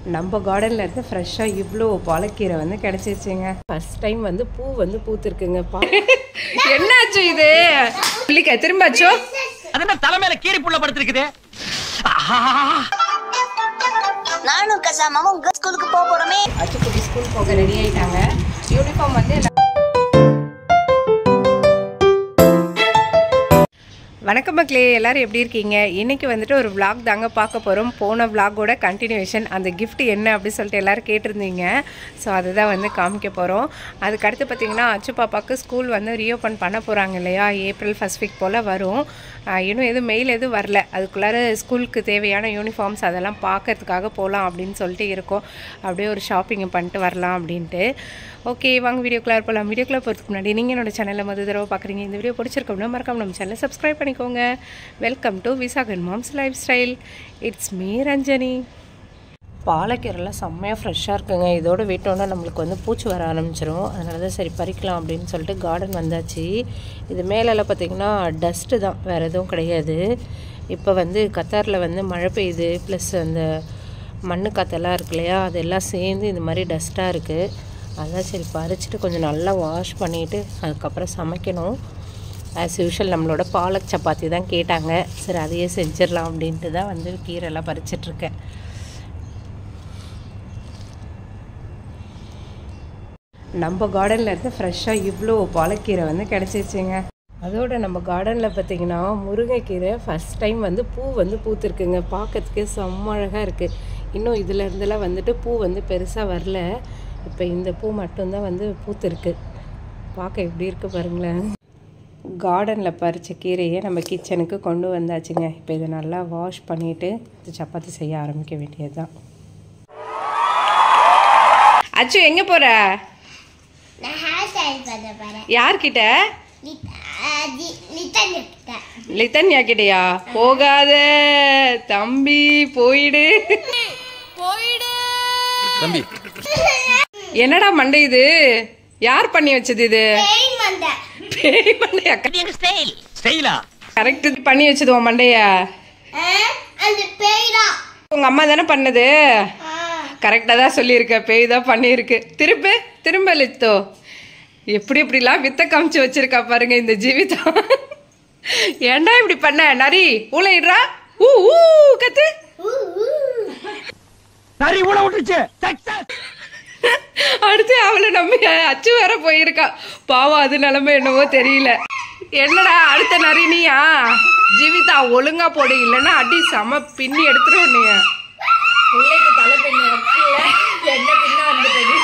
நம்ம கார்டன்ல இருந்து ஃப்ரெஷ்ஷா இவ்ளோ பாலக்கீரை வந்து கிடைச்சிருச்சுங்க. ஃபர்ஸ்ட் டைம் வந்து பூ வந்து பூத்திருக்குங்க. என்னாச்சு இது? பிள்ளைக்க திரும்பாச்சோ? அதென்ன தலைமையில கீரி புள்ள படுத்துருக்குது. நானும் கசாமாவும் ஸ்கூலுக்கு போறோமே. அச்சுக்குட்டி ஸ்கூல் போக ரெடி ஆயிட்டாங்க. யூனிஃபார்ம் வந்து வணக்கம் மக்களே, எல்லோரும் எப்படி இருக்கீங்க? இன்றைக்கி வந்துட்டு ஒரு vlog தாங்க பார்க்க போகிறோம். போன vlogோட கண்டினியூஷன். அந்த கிஃப்ட் என்ன அப்படின்னு சொல்லிட்டு எல்லோரும் கேட்டிருந்தீங்க. ஸோ அதுதான் வந்து காமிக்க போகிறோம். அதுக்கடுத்து பார்த்திங்கன்னா அச்சு பாப்பாவுக்கு ஸ்கூல் வந்து ரீஓப்பன் பண்ண போகிறாங்க இல்லையா? ஏப்ரல் ஃபர்ஸ்ட் வீக் போல் வரும். இன்னும் எதுவும் மெயில் எதுவும் வரல. அதுக்குள்ளார ஸ்கூலுக்கு தேவையான யூனிஃபார்ம்ஸ் அதெல்லாம் பார்க்கறதுக்காக போகலாம் அப்படின்னு சொல்லிட்டு இருக்கோம். அப்படியே ஒரு ஷாப்பிங் பண்ணிட்டு வரலாம் அப்படின்ட்டு. ஓகே, வாங்க வீடியோக்குள்ளே போகலாம். வீடியோக்குள்ளே போகிறதுக்கு முன்னாடி நீங்கள் என்னோட சேனலில் முதல் தடவை பார்க்குறீங்க, இந்த வீடியோ பிடிச்சிருக்கோம்னா மறக்காம நம்ம சேனலை சப்ஸ்கிரைப் பண்ணிக்கோங்க. Welcome to Visakan moms lifestyle. It's me Ranjani. பாலக்கீரைலாம் செம்மையாக ஃப்ரெஷ்ஷாக இருக்குங்க. இதோட விட்டோன்னா நம்மளுக்கு வந்து பூச்சி வர ஆரம்பிச்சிடும். அதனால தான் சரி பறிக்கலாம் அப்படின்னு சொல்லிட்டு கார்டன் வந்தாச்சு. இது மேலெல்லாம் பார்த்திங்கன்னா டஸ்ட்டு தான், வேறு எதுவும் கிடையாது. இப்போ வந்து கத்தாரில் வந்து மழை பெய்யுது, ப்ளஸ் அந்த மண்ணு காற்றெல்லாம் இருக்கு இல்லையா, அதெல்லாம் சேர்ந்து இந்த மாதிரி டஸ்ட்டாக இருக்குது. அதான் சரி பறிச்சுட்டு கொஞ்சம் நல்லா வாஷ் பண்ணிவிட்டு அதுக்கப்புறம் சமைக்கணும். ஆஸ் யூஷுவல் நம்மளோட பாலக் சப்பாத்தி தான் கேட்டாங்க. சரி அதையே செஞ்சிடலாம் அப்படின்ட்டு தான் வந்து கீரைலாம் பறிச்சிட்ருக்கேன். நம்ம கார்டனில் இருந்து ஃப்ரெஷ்ஷாக இவ்வளோ பாலக்கீரை வந்து கிடச்சிருச்சுங்க. அதோட நம்ம கார்டனில் பார்த்திங்கன்னா முருங்கைக்கீரை ஃபஸ்ட் டைம் வந்து பூ வந்து பூத்துருக்குங்க. பார்க்கறதுக்கே செம்ம அழகாக இருக்குது. இன்னும் இதில் இருந்தெல்லாம் வந்துட்டு பூ வந்து பெருசாக வரல. இப்போ இந்த பூ மட்டும்தான் வந்து பூத்துருக்கு. பார்க்க எப்படி இருக்குது பாருங்களேன். கார்டனில் பறித்த கீரையை நம்ம கிச்சனுக்கு கொண்டு வந்தாச்சுங்க. இப்போ இதை நல்லா வாஷ் பண்ணிவிட்டு சப்பாத்தி செய்ய ஆரம்பிக்க வேண்டியது தான். அச்சு எங்கே போகிற? யார்கிட்ட? லித்தன்யா கிட்டயா? போகாத தம்பி, போயிடு தம்பி. என்னடா மண்டை இது? யார் பண்ணி வச்சது இது? பேய் மண்டையா? கரெக்ட் பண்ணி வச்சது உன் மண்டையா? உங்க அம்மா தானே பண்ணது? கரெக்டாக தான் சொல்லியிருக்க. பேய் தான் பண்ணியிருக்கு. திரும்ப லித்தோ எப்படி இப்படிலாம் வித்த காமிச்சு வச்சிருக்கா பாருங்க இந்த ஜீவிதா. ஏண்டா இப்படி பண்ண? நரி ஊழையிடுறா. ஊ ஊ கத்து. நரி ஊழ விட்டுச்சு. அடுத்து அவளை நம்ம அச்சு வேற போயிருக்கா. பாவம், அது நிலைமை என்னவோ தெரியல. என்னடா அடுத்த நரி நீயா? ஜீவிதா ஒழுங்கா போடு, இல்லைன்னா அடி செம பின்னி எடுத்துரும். நீ தலை பின்ன என்ன பின்ன வந்துட்டது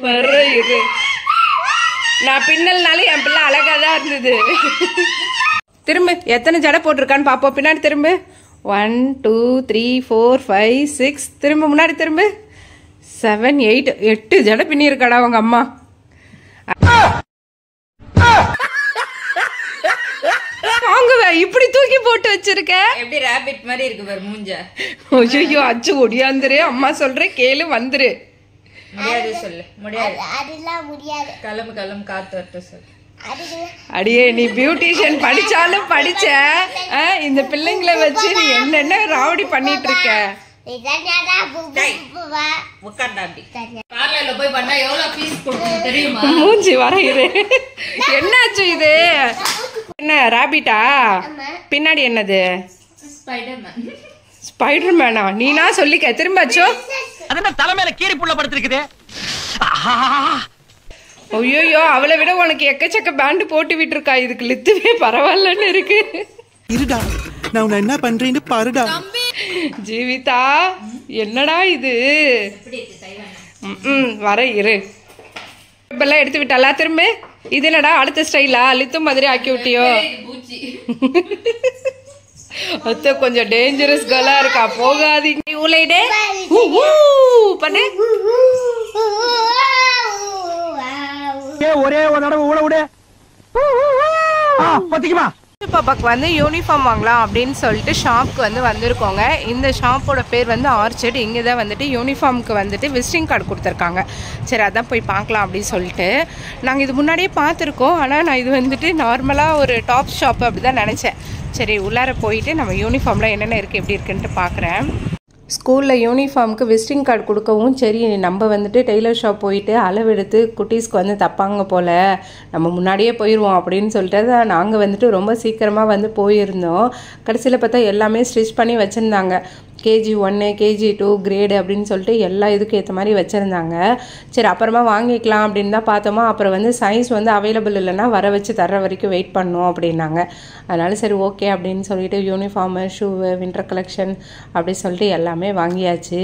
வர்ற இது. நான் பின்னல்னாலே என் பிள்ளை அழகா தான் இருந்தது. திரும்ப எத்தனை ஜடை போட்டிருக்கான்னு பாப்போம். பின்னாடி திரும்ப 1 2 3 4 5 6. திரும்ப முன்னாடி திரும்ப 7 8 8 ஜடை பின்னிருக்காடா அவங்க அம்மா. இப்படி தூக்கி போட்டு வச்சிருக்க. எப்படி ராபிட் மாதிரி இருக்கு பாரு மூஞ்ச. ஐயோ அச்சு ஒடியாந்துரு. அம்மா சொல்றேன் கேளு, வந்துரு. முடியாது சொல்லு. முடியாது, அதெல்லாம் முடியாது. கிளம்பு காத்து வரட்டும் சொல்லு. அடியே நீ பியூட்டிஷியன் படிச்சாலும் படிச்ச, இந்த பிள்ளைங்களை வச்சு நீ என்னென்ன ராவடி பண்ணிட்டு இருக்க. மூஞ்சி வர இரு. என்னாச்சு இது? என்ன ராபிட்டா? பின்னாடி என்னது? ஸ்பைடர்மேனா? நீனா சொல்லிக்க. திரும்பாச்சோ? அதென்ன தலைமையில கீரி புள்ள படுத்துருக்குது. ஐயோ, அவளை விட உனக்கு எக்கச்சக்க பேண்ட் போட்டு விட்டுருக்கா. இதுக்கு லித்துவே பரவாயில்லன்னு இருக்கு. இருடா நான் உன்னை என்ன பண்றேன்னு பாருடா. ஜீவிதா என்னடா இது? வர இரு. இப்பெல்லாம் எடுத்து விட்டாலா? திரும்ப இது என்னடா அடுத்த ஸ்டைலா? லித்து மாதிரி ஆக்கி விட்டியோ? அத்த கொஞ்சம் டேஞ்சரஸ் கேர்லா இருக்கா. போகாதீங்க. ஊலைடே பண்ணு. ஒரே ஒரு தடவை ஊழ விடு. பத்திக்குமா? பாப்பாக்கு வந்து யூனிஃபார்ம் வாங்கலாம் அப்படின்னு சொல்லிட்டு ஷாப்க்கு வந்து வந்திருக்கோங்க. இந்த ஷாப்போட பேர் வந்து ஆர்ச்சர்ட். இங்கே தான் வந்துட்டு யூனிஃபார்முக்கு வந்துட்டு விசிட்டிங் கார்டு கொடுத்துருக்காங்க. சரி அதான் போய் பார்க்கலாம் அப்படின்னு சொல்லிட்டு நாங்கள் இது முன்னாடியே பார்த்துருக்கோம். ஆனால் நான் இது வந்துட்டு நார்மலாக ஒரு டாப் ஷாப்பு அப்படி தான் நினச்சேன். சரி உள்ளார போயிட்டு நம்ம யூனிஃபார்மில் என்னென்ன இருக்குது எப்படி இருக்குன்ட்டு பார்க்குறேன். ஸ்கூலில் யூனிஃபார்முக்கு விசிட்டிங் கார்டு கொடுக்கவும் சரி நம்ம வந்துட்டு டெய்லர் ஷாப் போயிட்டு அளவெடுத்து குட்டீஸ்க்கு வந்து தப்பாங்க போல் நம்ம முன்னாடியே போயிடுவோம் அப்படின்னு சொல்லிட்டு நாங்கள் வந்துட்டு ரொம்ப சீக்கிரமாக வந்து போயிருந்தோம். கடைசியில் பார்த்தா எல்லாமே ஸ்டிச் பண்ணி வச்சுருந்தாங்க. KG 1 KG 2 கிரேடு அப்படின்னு சொல்லிட்டு எல்லா இதுக்கு ஏற்ற மாதிரி வச்சுருந்தாங்க. சரி அப்புறமா வாங்கிக்கலாம் அப்படின்னு தான் பார்த்தோமா. அப்புறம் வந்து சைஸ் வந்து அவைலபிள் இல்லைன்னா வர வச்சு தர்ற வரைக்கும் வெயிட் பண்ணோம் அப்படின்னாங்க. அதனால சரி ஓகே அப்படின்னு சொல்லிட்டு யூனிஃபார்மு, ஷூவு, வின்டர் கலெக்ஷன் அப்படி சொல்லிட்டு எல்லாமே வாங்கியாச்சு.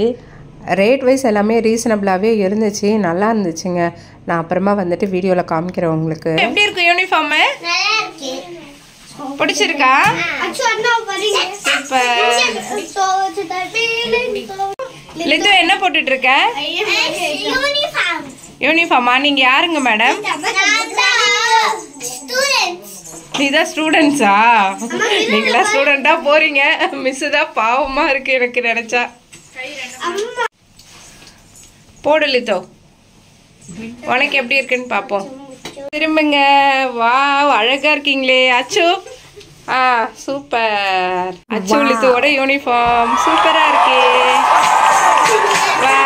ரேட் வைஸ் எல்லாமே ரீசனபிளாகவே இருந்துச்சு, நல்லா இருந்துச்சுங்க. நான் அப்புறமா வந்துட்டு வீடியோவில் காமிக்கிறேன் உங்களுக்கு. எப்படி இருக்கு யூனிஃபார்மு? பிடிச்சிருக்கா? லித்து என்ன போட்டுட்டு இருக்க? யூனிஃபார்மா? நீங்க யாருங்க மேடம்? நீதான் ஸ்டூடெண்ட்ஸா? நீங்களா ஸ்டூடெண்டா போறீங்க? மிஸ் தான் பாவமா இருக்கு எனக்கு நினைச்சா. போடு லித்தோ, உனக்கு எப்படி இருக்குன்னு பாப்போம். திரும்புங்க. வா அழகா இருக்கீங்களே அச்சு. சூப்பர். அச்சு லித்துவோட யூனிஃபார்ம் சூப்பரா இருக்கே. வா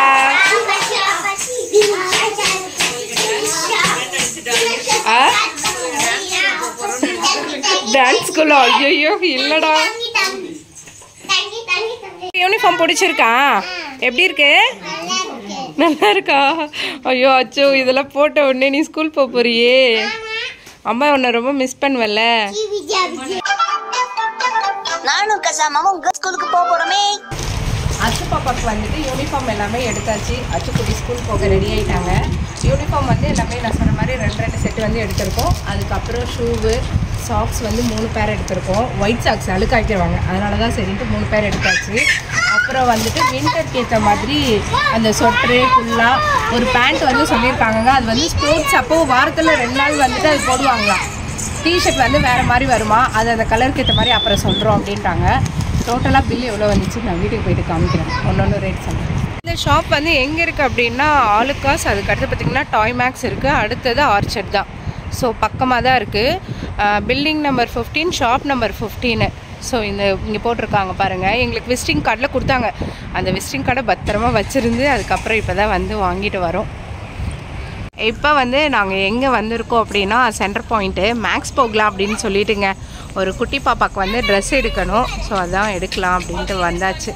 டான்ஸ் ஸ்கூல்? ஐயோ இல்லடா. யூனிஃபார்ம் பிடிச்சிருக்கா? எப்படி இருக்கு? நல்லா இருக்கா? ஐயோ அச்சோ, இதெல்லாம் போட்ட உடனே நீ ஸ்கூல் போறியே, அம்மா உன்னை ரொம்ப மிஸ் பண்ணுவல்ல. நானும் கசாமாவும் ஸ்கூலுக்கு போறோமே. அச்சு பாப்பாவுக்கு வந்துட்டு யூனிஃபார்ம் எல்லாமே எடுத்தாச்சு. அச்சுக்குட்டி ஸ்கூல் போக ரெடி ஆகிட்டாங்க. யூனிஃபார்ம் வந்து எல்லாமே நான் சொன்ன மாதிரி 2 செட்டு வந்து எடுத்திருக்கோம். அதுக்கப்புறம் ஷூவு, சாக்ஸ் வந்து 3 பேர் எடுத்திருக்கோம். ஒயிட் சாக்ஸ் அழுக்காக்கிடுவாங்க, அதனால தான் சரின்ட்டு 3 பேர் எடுத்தாச்சு. அப்புறம் வந்துட்டு வின்டருக்கு ஏற்ற மாதிரி அந்த சொட்ரு ஃபுல்லாக ஒரு பேண்ட் வந்து சொல்லியிருக்காங்க. அது வந்து ஸ்போர்ட்ஸ் அப்போ வாரத்தில் 2 நாள் வந்துட்டு அது போடுவாங்களாம். டிஷர்ட் வந்து வேறு மாதிரி வருமா, அது அந்த கலருக்கு ஏற்ற மாதிரி அப்புறம் சொல்கிறோம் அப்படின்ட்டாங்க. டோட்டலாக பில் எவ்வளோ வந்துச்சு நான் வீட்டுக்கு போயிட்டு காமிக்கிறேன். ஒன்று ரேட் சொல்கிறேன். இந்த ஷாப் வந்து எங்கே இருக்குது அப்படின்னா ஆலுக்காஸ், அதுக்கடுத்து பார்த்திங்கன்னா டாய் மேக்ஸ் இருக்குது, அடுத்தது ஆர்ச்சர்ட் தான். ஸோ பக்கமாக தான் இருக்குது. Building number 15, shop number 15. So இங்கே போட்டிருக்காங்க பாருங்கள். எங்களுக்கு விசிட்டிங் கார்டில் கொடுத்தாங்க. அந்த விசிட்டிங் கார்டை பத்திரமா வச்சுருந்து அதுக்கப்புறம் இப்போ தான் வந்து வாங்கிட்டு வரோம். இப்போ வந்து நாங்கள் எங்கே வந்திருக்கோம் அப்படின்னா சென்டர் பாயிண்ட்டு மேக்ஸ் போகலாம் அப்படின்னு சொல்லிட்டுங்க. ஒரு குட்டி பாப்பாவுக்கு வந்து ட்ரெஸ் எடுக்கணும். ஸோ அதான் எடுக்கலாம் அப்படின்ட்டு வந்தாச்சு.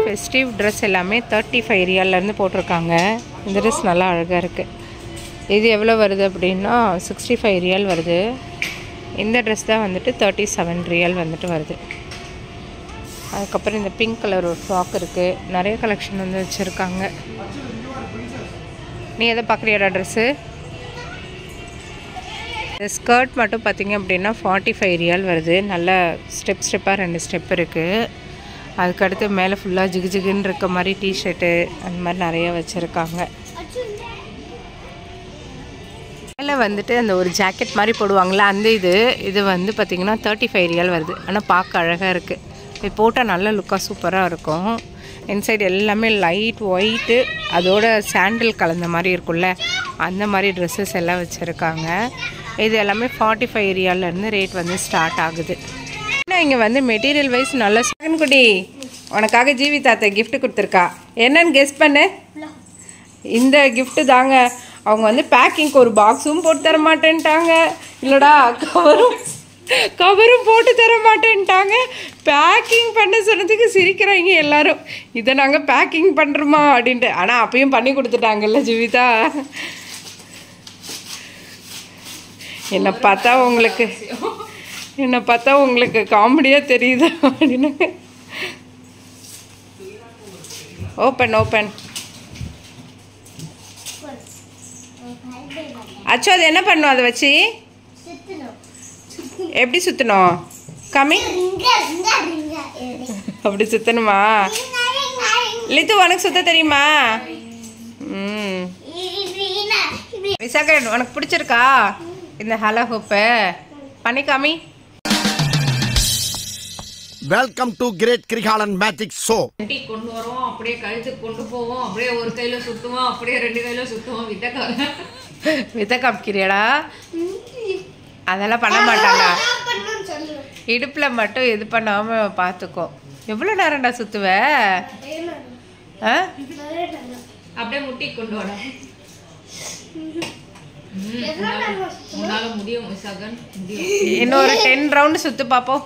ஃபெஸ்டிவ் ட்ரெஸ் எல்லாமே 35 ரியால்லேருந்து போட்டிருக்காங்க. இந்த ட்ரெஸ் நல்லா அழகாக இருக்குது. இது எவ்வளோ வருது அப்படின்னா 65 ரியால் வருது. இந்த ட்ரெஸ் தான் வந்துட்டு 37 ரியால் வந்துட்டு வருது. அதுக்கப்புறம் இந்த பிங்க் கலர் ஒரு ஃப்ராக் இருக்குது. நிறைய கலெக்ஷன் வந்து வச்சுருக்காங்க. நீ எதை பார்க்குறியாடா ட்ரெஸ்ஸு? இந்த ஸ்கர்ட் மட்டும் பார்த்திங்க அப்படின்னா 45 ரியால் வருது. நல்ல ஸ்டெப்பாக 2 ஸ்டெப் இருக்குது. அதுக்கடுத்து மேலே ஃபுல்லாக ஜிகுன்னு இருக்க மாதிரி டிஷர்ட்டு அந்த மாதிரி நிறைய வச்சுருக்காங்க. மேலே வந்துட்டு அந்த ஒரு ஜாக்கெட் மாதிரி போடுவாங்களா, அந்த இது வந்து பார்த்திங்கன்னா 35 ரியால் வருது. ஆனால் பார்க்க அழகாக இருக்குது. இது போட்டால் நல்ல லுக்காக சூப்பராக இருக்கும். இன்சைடு எல்லாமே லைட் ஒயிட்டு, அதோட சாண்டில் கலந்த மாதிரி இருக்கும்ல, அந்த மாதிரி ட்ரெஸ்ஸஸ் எல்லாம் வச்சுருக்காங்க. இது எல்லாமே 45 ரியால்லேருந்து ரேட் வந்து ஸ்டார்ட் ஆகுது. ஆனால் இங்கே வந்து மெட்டீரியல் வைஸ் நல்ல குட்டி உனக்காக ஜீவி தாத்தா கிஃப்ட் கொடுத்துருக்கா. என்னன்னு கெஸ் பண்ணு. இந்த கிஃப்ட்டு தாங்க. அவங்க வந்து பேக்கிங்க்கு ஒரு பாக்ஸும் போட்டு தர மாட்டேன்ட்டாங்க. இல்லைடா கவரும் போட்டு தர மாட்டேன்ட்டாங்க. பேக்கிங் பண்ண சொன்னதுக்கு சிரிக்கிறாங்க எல்லாரும். இதை நாங்கள் பேக்கிங் பண்ணுறோமா அப்படின்ட்டு. ஆனால் அப்பயும் பண்ணி கொடுத்துட்டாங்கல்ல ஜீவிதா. என்னை பார்த்தா உங்களுக்கு காமெடியாக தெரியுதா அப்படின்னு. ஓப்பன் அச்சோ, அது என்ன பண்ணும்? அதை வச்சு எப்படி சுற்றணும்? கம்மி அப்படி சுற்றணுமா? லித்து உனக்கு சுத்த தெரியுமா? விசாகா உனக்கு பிடிச்சிருக்கா இந்த ஹலோ ஹூப்பு? பண்ணி காமி. Welcome to great Kirikalan magic show. கொண்டு வரோம், அப்படியே கழுத்துக்கு கொண்டு போவோம், அப்படியே ஒரு கையில சுத்துவோம், அப்படியே 2 கையில சுத்துவோம். வித்த காமிக்கிறியடா? அதெல்லாம் பண்ண மாட்டாண்டா. இடுப்புல மட்டும் இது பண்ணாம பாத்துக்கோ. எவ்வளவு நேரம்டா சுத்துவ? அப்படியே முட்டி கொண்டு வர. உன்னால முடியும் சகன், முடியும். இன்னொரு 10 ரவுண்ட் சுத்து பாப்போம்.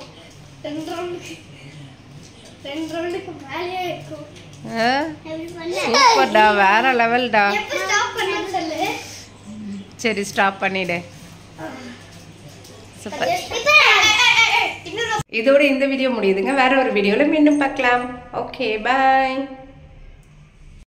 சூப்பர்டா, வேற லெவல்டா. சரி ஸ்டாப் பண்ணிடு. சூப்பர். இதோட இந்த வீடியோ முடியுதுங்க. வேற ஒரு வீடியோல மீண்டும் பார்க்கலாம். Okay, by.